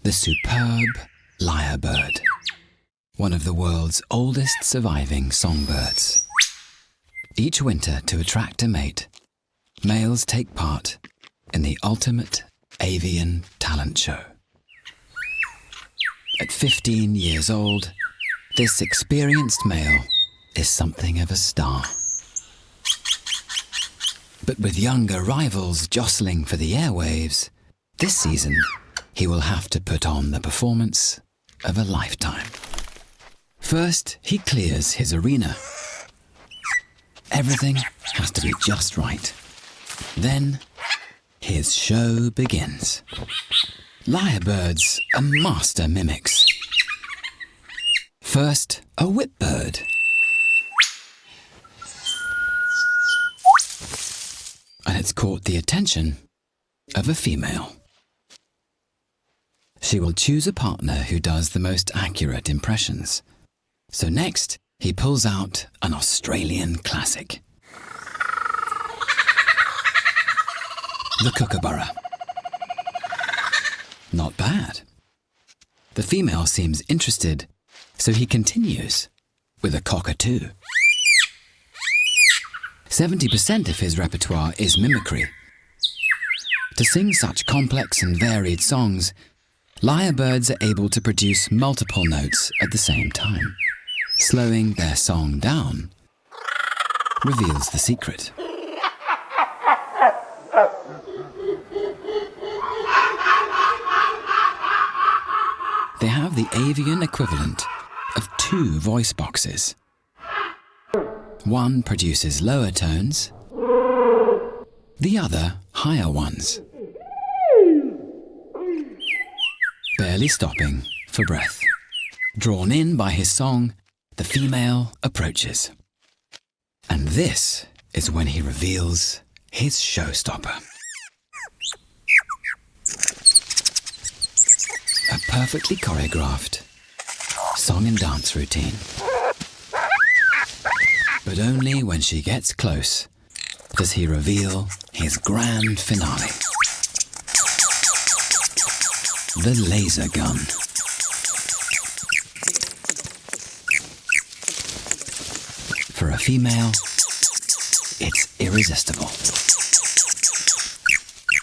the superb lyrebird, one of the world's oldest surviving songbirds. Each winter, to attract a mate, males take part in the ultimate avian talent show. At 15 years old, this experienced male is something of a star. But with younger rivals jostling for the airwaves, this season he will have to put on the performance of a lifetime. First, he clears his arena. Everything has to be just right. Then, his show begins. Lyrebirds are master mimics. First, a whipbird. And it's caught the attention of a female. She will choose a partner who does the most accurate impressions. So next, he pulls out an Australian classic. The kookaburra. Not bad. The female seems interested, so he continues with a cockatoo. 70% of his repertoire is mimicry. To sing such complex and varied songs, lyrebirds are able to produce multiple notes at the same time. Slowing their song down reveals the secret. They have the avian equivalent of 2 voice boxes. One produces lower tones, the other higher ones, barely stopping for breath. Drawn in by his song, the female approaches. And this is when he reveals his showstopper. A perfectly choreographed song and dance routine. But only when she gets close does he reveal his grand finale. The laser gun. For a female, it's irresistible.